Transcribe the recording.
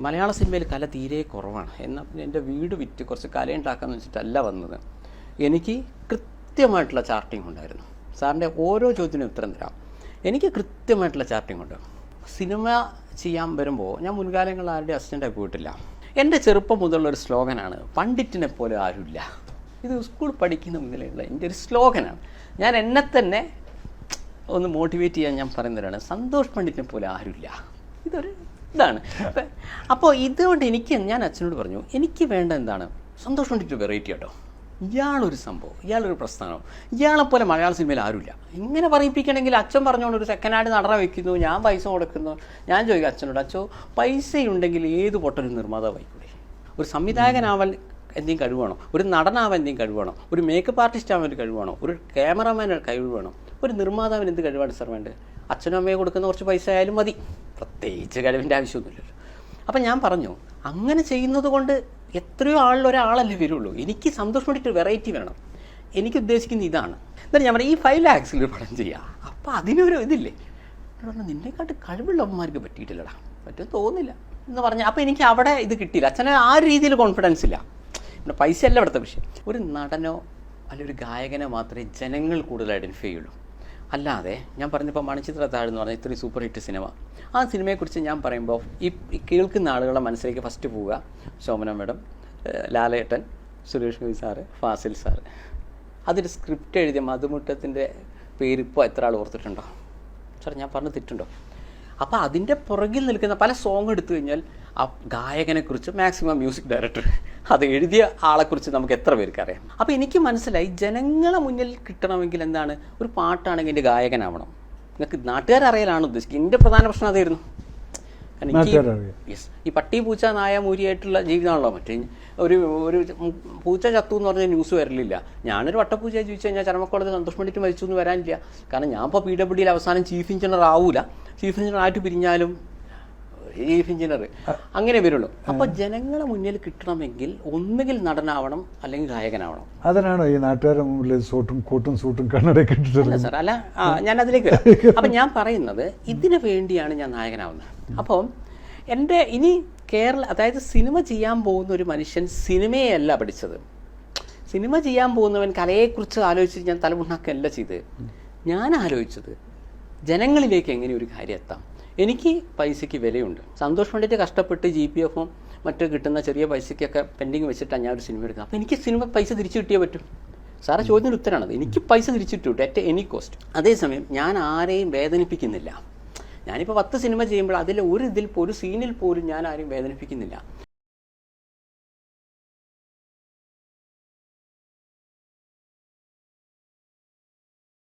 മലയാള സിനിമയിൽ കല തീരെ കുറവാണ്. എന്നാൽ പിന്നെ എൻ്റെ വീട് വിറ്റ് കുറച്ച് കലയുണ്ടാക്കാമെന്ന് വെച്ചിട്ടല്ല വന്നത്. എനിക്ക് കൃത്യമായിട്ടുള്ള ചാർട്ടിങ് ഉണ്ടായിരുന്നു. സാറിൻ്റെ ഓരോ ചോദ്യത്തിനും ഉത്തരം തരാം. എനിക്ക് കൃത്യമായിട്ടുള്ള ചാർട്ടിങ് ഉണ്ട്. സിനിമ ചെയ്യാൻ വരുമ്പോൾ ഞാൻ മുൻകാലങ്ങളിൽ ആരുടെ അസിസ്റ്റൻ്റായി പോയിട്ടില്ല. എൻ്റെ ചെറുപ്പം മുതലുള്ളൊരു സ്ലോഗനാണ്, പണ്ഡിറ്റിനെ പോലെ ആരുമില്ല. ഇത് സ്കൂൾ പഠിക്കുന്ന മുതലുള്ള എൻ്റെ ഒരു സ്ലോഗനാണ്. ഞാൻ എന്നെ തന്നെ ഒന്ന് മോട്ടിവേറ്റ് ചെയ്യാൻ ഞാൻ പറയുന്നവരാണ്, സന്തോഷ് പണ്ഡിറ്റിനെ പോലെ ആരുമില്ല. ഇതൊരു ഇതാണ്. അപ്പോൾ ഇതുകൊണ്ട് ഞാൻ അച്ഛനോട് പറഞ്ഞു, എനിക്ക് വേണ്ട എന്താണ്, സന്തോഷ് പണ്ഡിറ്റ് വെറൈറ്റി കേട്ടോ. ഇയാളൊരു സംഭവം, ഇയാളൊരു പ്രസ്ഥാനം, ഇയാളെപ്പോലെ മലയാള സിനിമയിൽ ആരുമില്ല. ഇങ്ങനെ പറയിപ്പിക്കണമെങ്കിൽ അച്ഛൻ പറഞ്ഞുകൊണ്ട് ഒരു സെക്കൻഡ് ഹാൻഡ് നടന വയ്ക്കുന്നു, ഞാൻ പൈസ കൊടുക്കുന്നു. ഞാൻ ചോദിക്കും അച്ഛനോട്, അച്ഛോ പൈസയുണ്ടെങ്കിൽ ഏത് പൊട്ടൊരു നിർമ്മാതാവായിക്കൂടെ? ഒരു സംവിധായകനാവാൻ എന്തെങ്കിലും കഴിവാണോ? ഒരു നടനാവാൻ എന്തെങ്കിലും കഴിവാണോ? ഒരു മേക്കപ്പ് ആർട്ടിസ്റ്റ് ആവാൻ ഒരു കഴിവാണോ? ഒരു ക്യാമറമാൻ കഴിവ് വേണോ? ഒരു നിർമ്മാതാവിന് എന്ത് കഴിവാണ് സാർ വേണ്ടത്? അച്ഛനും അമ്മയെ കൊടുക്കുന്ന കുറച്ച് പൈസ ആയാലും മതി, പ്രത്യേകിച്ച് കഴിവിൻ്റെ ആവശ്യമൊന്നുമില്ലല്ലോ. അപ്പം ഞാൻ പറഞ്ഞു, അങ്ങനെ ചെയ്യുന്നത് കൊണ്ട് എത്രയോ ഒരാളല്ലേ വരുള്ളൂ. എനിക്ക് സന്തോഷം വേണ്ടിയിട്ട് വെറൈറ്റി വേണം. എനിക്ക് ഉദ്ദേശിക്കുന്നത് ഇതാണ്. എന്നിട്ട് ഞാൻ പറഞ്ഞു, ഈ 5 lakhs ഒരു പടം ചെയ്യുക. അപ്പോൾ അതിനൊരു ഇതില്ലേ? പറഞ്ഞു, നിന്നെക്കാട്ട് കഴിവുള്ള അമ്മമാർക്ക് പറ്റിയിട്ടില്ലടാ, പറ്റും തോന്നില്ല എന്ന് പറഞ്ഞു. അപ്പോൾ എനിക്ക് അവിടെ ഇത് കിട്ടിയില്ല. അച്ഛനെ ആ ഒരു രീതിയിൽ കോൺഫിഡൻസ് ഇല്ല. പിന്നെ പൈസ അല്ല ഇവിടുത്തെ വിഷയം. ഒരു നടനോ അല്ലെങ്കിൽ ഒരു ഗായകനോ മാത്രമേ ജനങ്ങൾ കൂടുതൽ ഐഡൻറ്റിഫൈ ചെയ്യുള്ളൂ. അല്ലാതെ ഞാൻ പറഞ്ഞപ്പോൾ മണിച്ചിത്രത്താഴ് എന്ന് പറഞ്ഞാൽ ഇത്രയും സൂപ്പർ ഹിറ്റ് സിനിമ, ആ സിനിമയെക്കുറിച്ച് ഞാൻ പറയുമ്പോൾ ഈ കേൾക്കുന്ന ആളുകളുടെ മനസ്സിലേക്ക് ഫസ്റ്റ് പോവുക ശോഭന മേഡം, ലാലേട്ടൻ, സുരേഷ് ഗോപി സാറ്, ഫാസിൽ സാറ്. അതൊരു സ്ക്രിപ്റ്റ് എഴുതിയ മധുമുട്ടത്തിൻ്റെ പേര് ഇപ്പോൾ എത്ര ആൾ ഓർത്തിട്ടുണ്ടോ? സാർ ഞാൻ പറഞ്ഞ് തെറ്റുണ്ടോ? അപ്പോൾ അതിൻ്റെ പുറകിൽ നിൽക്കുന്ന പല സോങ് എടുത്തു കഴിഞ്ഞാൽ ആ ഗായകനെക്കുറിച്ച് മാക്സിമം മ്യൂസിക് ഡയറക്ടർ, അത് എഴുതിയ ആളെക്കുറിച്ച് നമുക്ക് എത്ര പേർക്ക് അറിയാം. അപ്പോൾ എനിക്ക് മനസ്സിലായി, ജനങ്ങളെ മുന്നിൽ കിട്ടണമെങ്കിൽ എന്താണ്, ഒരു പാട്ടാണെങ്കിൽ എൻ്റെ ഗായകനാവണം. നിങ്ങൾക്ക് നാട്ടുകാരറിയലാണ് ഉദ്ദേശിക്കുന്നത്. എൻ്റെ പ്രധാന പ്രശ്നം അതായിരുന്നു. യെസ്, ഈ പട്ടി പൂച്ച നായ മൂരിയായിട്ടുള്ള ജീവിതമാണല്ലോ. മറ്റേ ഒരു പൂച്ച ചത്തു എന്ന് പറഞ്ഞാൽ ന്യൂസ് വരലില്ല. ഞാനൊരു വട്ടപ്പൂച്ച ചോദിച്ചു കഴിഞ്ഞാൽ ചരമക്കോളത്ത് സന്തോഷ് പണ്ഡിറ്റ് മരിച്ചു എന്ന് വരാനില്ല. കാരണം ഞാൻ ഇപ്പോൾ PWDയിൽ അവസാനം ചീഫ് എഞ്ചിനീയർ ആവൂല. ചീഫ് എഞ്ചിനീയർ ആയിട്ട് പിരിഞ്ഞാലും ചീഫ് എഞ്ചിനീയർ അങ്ങനെ വരുള്ളൂ. അപ്പോൾ ജനങ്ങളെ മുന്നിൽ കിട്ടണമെങ്കിൽ ഒന്നുകിൽ നടനാവണം അല്ലെങ്കിൽ ഗായകനാവണം. അതിനാണോ ഈ നാട്ടുകാരുടെ മുമ്പിൽ കോട്ടും സൂട്ടും കണ്ണടയൊക്കെ ഇട്ടിട്ടുള്ളത്? സാർ അല്ല, ഞാൻ അതിലേക്ക് വരാം. അപ്പം ഞാൻ പറയുന്നത് ഇതിനു വേണ്ടിയാണ് ഞാൻ നായകനാവുന്നത്. അപ്പോൾ എൻ്റെ ഇനി അതായത് സിനിമ ചെയ്യാൻ പോകുന്ന ഒരു മനുഷ്യൻ സിനിമയല്ല പഠിച്ചത്. സിനിമ ചെയ്യാൻ പോകുന്നവൻ കലയെക്കുറിച്ച് ആലോചിച്ച് ഞാൻ തലമുണ്ടാക്കല്ല ചെയ്ത്. ഞാൻ ആലോചിച്ചത് ജനങ്ങളിലേക്ക് എങ്ങനെ ഒരു കാര്യം എത്താം. എനിക്ക് പൈസയ്ക്ക് വിലയുണ്ട്. സന്തോഷ് പണ്ഡിറ്റ് കഷ്ടപ്പെട്ട് GPF-ഉം മറ്റു കിട്ടുന്ന ചെറിയ പൈസയ്ക്കൊക്കെ പെൻഡിങ് വെച്ചിട്ടാണ് ഞാൻ ഒരു സിനിമ എടുക്കുന്നത്. അപ്പോൾ എനിക്ക് സിനിമ പൈസ തിരിച്ചു കിട്ടിയേ പറ്റും. സാറെ ചോദ്യത്തിന് ഉത്തരമാണത്. എനിക്ക് പൈസ തിരിച്ചിട്ടു അറ്റ് എനി കോസ്റ്റ്. അതേസമയം ഞാൻ ആരെയും വേദനിപ്പിക്കുന്നില്ല. ഞാനിപ്പോൾ 10 സിനിമ ചെയ്യുമ്പോൾ അതിൽ ഒരു സീനിൽ പോലും ഞാൻ ആരെയും വേദനിപ്പിക്കുന്നില്ല.